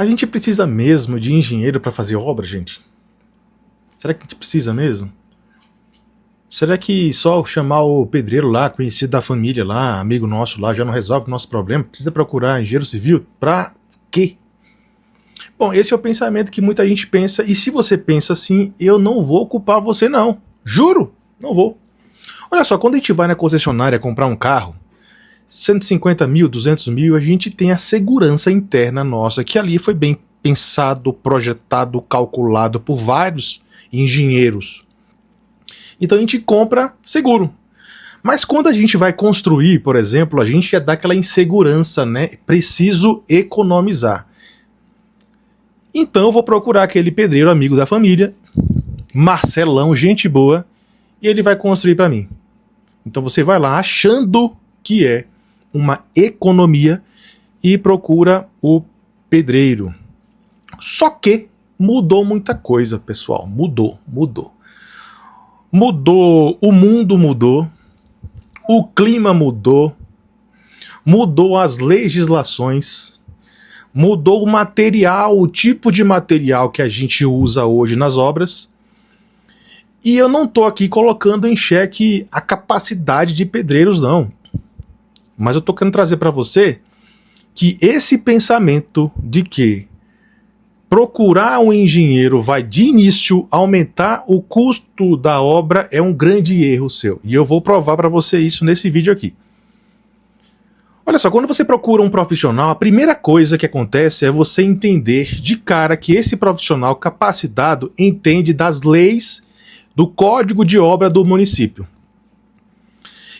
A gente precisa mesmo de engenheiro para fazer obra, gente? Será que a gente precisa mesmo? Será que só chamar o pedreiro lá, conhecido da família lá, amigo nosso lá, já não resolve o nosso problema? Precisa procurar engenheiro civil? Pra quê? Bom, esse é o pensamento que muita gente pensa, e se você pensa assim, eu não vou culpar você não. Juro, não vou. Olha só, quando a gente vai na concessionária comprar um carro, 150 mil, 200 mil, a gente tem a segurança interna nossa, que ali foi bem pensado, projetado, calculado por vários engenheiros. Então a gente compra seguro. Mas quando a gente vai construir, por exemplo, a gente ia dar aquela insegurança, né? Preciso economizar. Então eu vou procurar aquele pedreiro amigo da família, Marcelão, gente boa, e ele vai construir para mim. Então você vai lá achando que é uma economia e procura o pedreiro. Só que mudou muita coisa, pessoal. Mudou. Mudou, o mundo mudou, o clima mudou, mudou as legislações, mudou o material, o tipo de material que a gente usa hoje nas obras. E eu não estou aqui colocando em xeque a capacidade de pedreiros, não. Mas eu estou querendo trazer para você que esse pensamento de que procurar um engenheiro vai de início aumentar o custo da obra é um grande erro seu. E eu vou provar para você isso nesse vídeo aqui. Olha só, quando você procura um profissional, a primeira coisa que acontece é você entender de cara que esse profissional capacitado entende das leis do Código de Obra do município.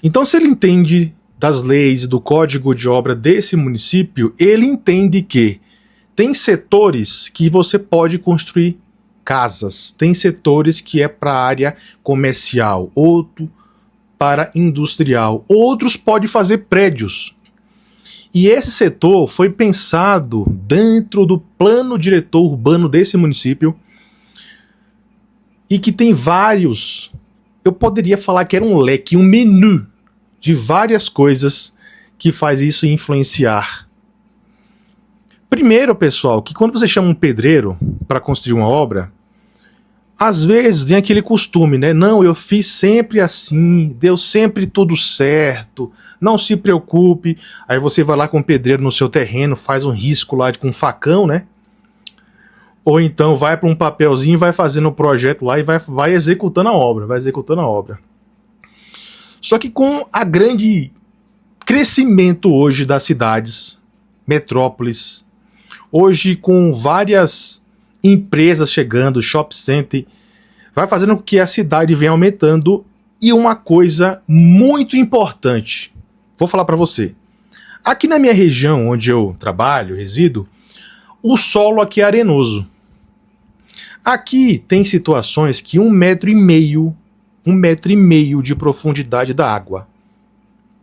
Então, se ele entende das leis do Código de Obra desse município, ele entende que tem setores que você pode construir casas, tem setores que é para área comercial, outro para industrial, outros pode fazer prédios. E esse setor foi pensado dentro do plano diretor urbano desse município e que tem vários, eu poderia falar que era um leque, um menu de várias coisas que faz isso influenciar. Primeiro, pessoal, que quando você chama um pedreiro para construir uma obra, às vezes tem aquele costume, né? Não, eu fiz sempre assim, deu sempre tudo certo, não se preocupe. Aí você vai lá com o pedreiro no seu terreno, faz um risco lá com um facão, né? Ou então vai para um papelzinho, vai fazendo o projeto lá e vai executando a obra, Só que com a grande crescimento hoje das cidades, metrópoles, hoje com várias empresas chegando, shopping center, vai fazendo com que a cidade venha aumentando. E uma coisa muito importante, vou falar para você. Aqui na minha região, onde eu trabalho, resido, o solo aqui é arenoso. Aqui tem situações que 1,5 metro de profundidade da água.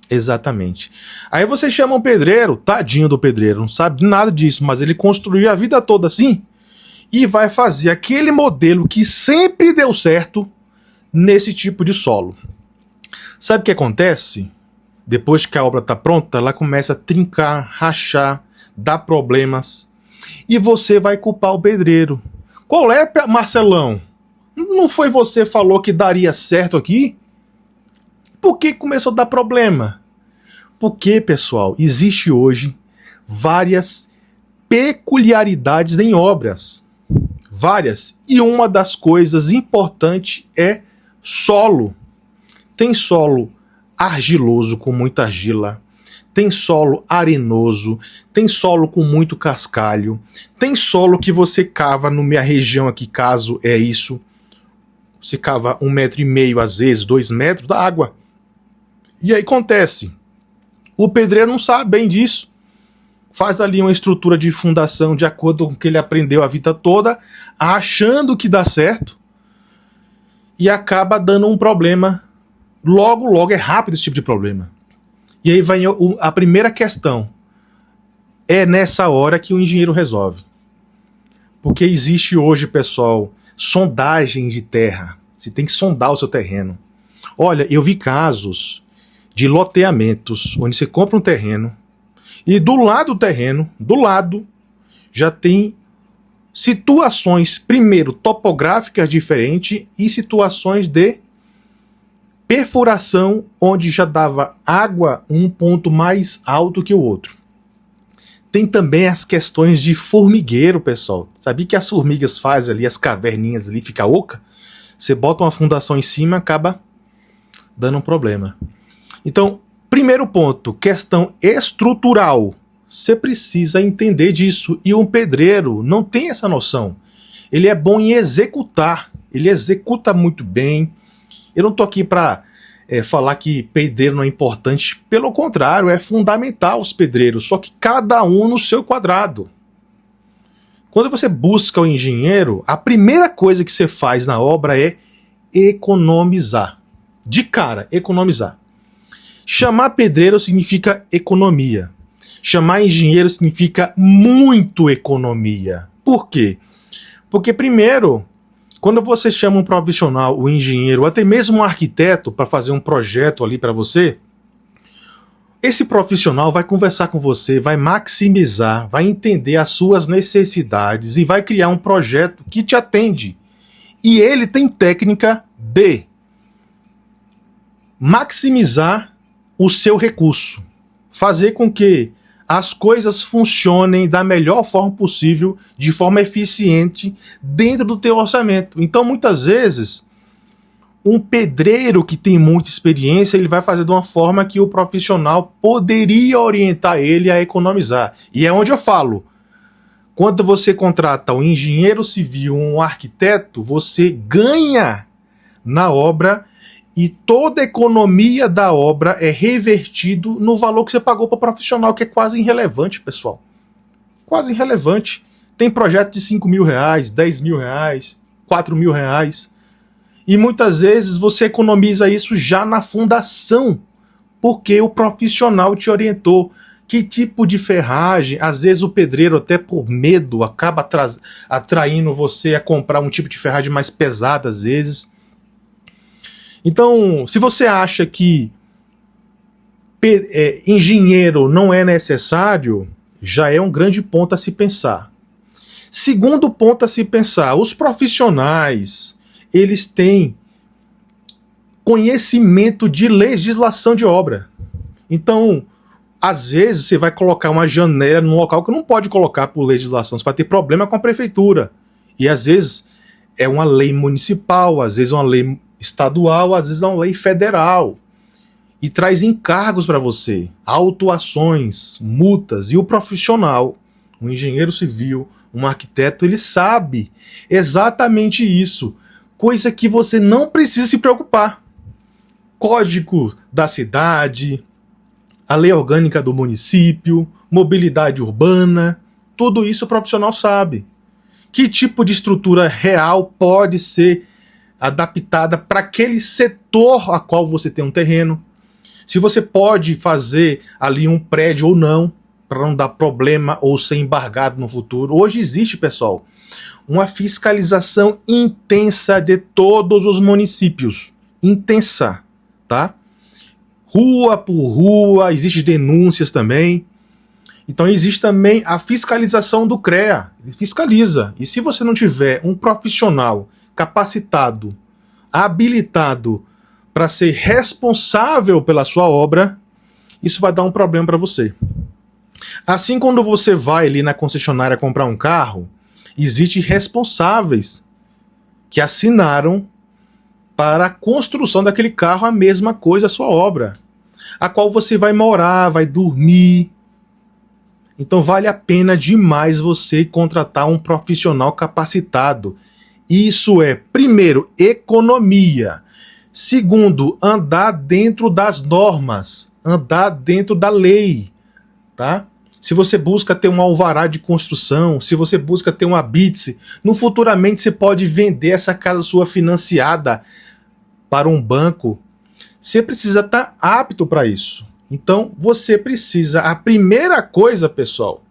Exatamente. Aí você chama um pedreiro, tadinho do pedreiro, não sabe nada disso, mas ele construiu a vida toda assim e vai fazer aquele modelo que sempre deu certo nesse tipo de solo. Sabe o que acontece? Depois que a obra está pronta, ela começa a trincar, rachar, dar problemas e você vai culpar o pedreiro. Qual é, Marcelão? Não foi você que falou que daria certo aqui? Por que começou a dar problema? Porque, pessoal, existe hoje várias peculiaridades em obras. Várias. E uma das coisas importantes é solo. Tem solo argiloso com muita argila. Tem solo arenoso. Tem solo com muito cascalho. Tem solo que você cava na minha região aqui, caso é isso. Você cava 1,5 metro, às vezes 2 metros da água. E aí acontece, o pedreiro não sabe bem disso, faz ali uma estrutura de fundação de acordo com o que ele aprendeu a vida toda, achando que dá certo, e acaba dando um problema, logo é rápido esse tipo de problema. E aí vai a primeira questão, é nessa hora que o engenheiro resolve. Porque existe hoje, pessoal, sondagem de terra, você tem que sondar o seu terreno. Olha, eu vi casos de loteamentos, onde você compra um terreno, e do lado do terreno, já tem situações, primeiro, topográficas diferentes e situações de perfuração, onde já dava água um ponto mais alto que o outro. Tem também as questões de formigueiro, pessoal. Sabia que as formigas fazem ali, as caverninhas ali, fica oca? Você bota uma fundação em cima, acaba dando um problema. Então, primeiro ponto, questão estrutural. Você precisa entender disso. E um pedreiro não tem essa noção. Ele é bom em executar. Ele executa muito bem. Eu não tô aqui para falar que pedreiro não é importante. Pelo contrário, é fundamental os pedreiros. Só que cada um no seu quadrado. Quando você busca o engenheiro, a primeira coisa que você faz na obra é economizar. De cara, economizar. Chamar pedreiro significa economia. Chamar engenheiro significa muito economia. Por quê? Porque primeiro, quando você chama um profissional, o engenheiro, ou até mesmo um arquiteto para fazer um projeto ali para você, esse profissional vai conversar com você, vai maximizar, vai entender as suas necessidades e vai criar um projeto que te atende. E ele tem técnica de maximizar o seu recurso, fazer com que as coisas funcionem da melhor forma possível, de forma eficiente, dentro do teu orçamento. Então, muitas vezes, um pedreiro que tem muita experiência, ele vai fazer de uma forma que o profissional poderia orientar ele a economizar. E é onde eu falo, quando você contrata um engenheiro civil, um arquiteto, você ganha na obra e toda a economia da obra é revertido no valor que você pagou para o profissional, que é quase irrelevante, pessoal. Quase irrelevante. Tem projeto de 5 mil reais, 10 mil reais, 4 mil reais. E muitas vezes você economiza isso já na fundação, porque o profissional te orientou. Que tipo de ferragem? Às vezes o pedreiro, até por medo, acaba atraindo você a comprar um tipo de ferragem mais pesada, às vezes. Então, se você acha que engenheiro não é necessário, já é um grande ponto a se pensar. Segundo ponto a se pensar, os profissionais, eles têm conhecimento de legislação de obra. Então, às vezes você vai colocar uma janela num local que não pode colocar por legislação, você vai ter problema com a prefeitura. E às vezes é uma lei municipal, às vezes é uma lei estadual, às vezes é uma lei federal. E traz encargos para você, autuações, multas. E o profissional, um engenheiro civil, um arquiteto, ele sabe exatamente isso. Coisa que você não precisa se preocupar. Código da cidade, a lei orgânica do município, mobilidade urbana, tudo isso o profissional sabe. Que tipo de estrutura real pode ser adaptada para aquele setor a qual você tem um terreno. Se você pode fazer ali um prédio ou não, para não dar problema ou ser embargado no futuro. Hoje existe, pessoal, uma fiscalização intensa de todos os municípios. Intensa, tá? Rua por rua, existem denúncias também. Então existe também a fiscalização do CREA. Ele fiscaliza. E se você não tiver um profissional capacitado, habilitado para ser responsável pela sua obra, isso vai dar um problema para você. Assim, quando você vai ali na concessionária comprar um carro, existem responsáveis que assinaram para a construção daquele carro a mesma coisa, a sua obra, a qual você vai morar, vai dormir. Então vale a pena demais você contratar um profissional capacitado. Isso é, primeiro, economia. Segundo, andar dentro das normas, andar dentro da lei, tá? Se você busca ter um alvará de construção, se você busca ter uma BITS, no futuramente você pode vender essa casa sua financiada para um banco. Você precisa estar apto para isso. Então, você precisa, a primeira coisa, pessoal,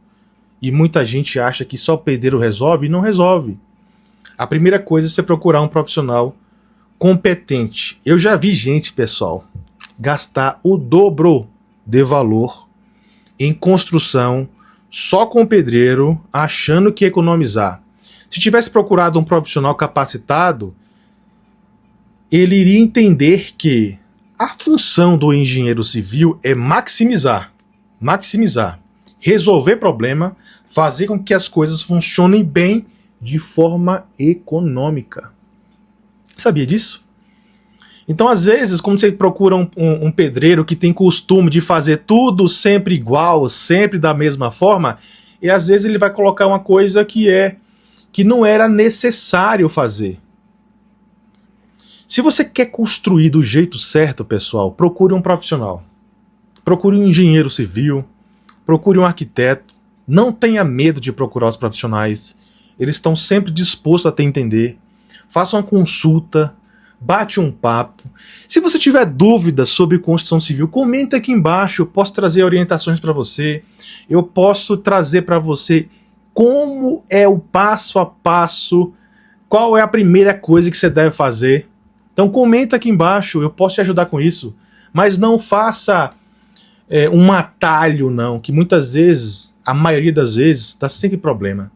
e muita gente acha que só pedreiro resolve, e não resolve. A primeira coisa é você procurar um profissional competente. Eu já vi gente, pessoal, gastar o dobro de valor em construção só com o pedreiro, achando que ia economizar. Se tivesse procurado um profissional capacitado, ele iria entender que a função do engenheiro civil é maximizar, resolver problema, fazer com que as coisas funcionem bem de forma econômica. Sabia disso? Então, às vezes, quando você procura um pedreiro que tem costume de fazer tudo sempre igual, sempre da mesma forma, e às vezes ele vai colocar uma coisa que não era necessário fazer. Se você quer construir do jeito certo, pessoal, procure um profissional. Procure um engenheiro civil, procure um arquiteto. Não tenha medo de procurar os profissionais. Eles estão sempre dispostos a te entender. Faça uma consulta, bate um papo. Se você tiver dúvidas sobre construção civil, comenta aqui embaixo. Eu posso trazer orientações para você. Eu posso trazer para você como é o passo a passo, qual é a primeira coisa que você deve fazer. Então comenta aqui embaixo, eu posso te ajudar com isso. Mas não faça um atalho, não, que muitas vezes, a maioria das vezes, dá sempre problema.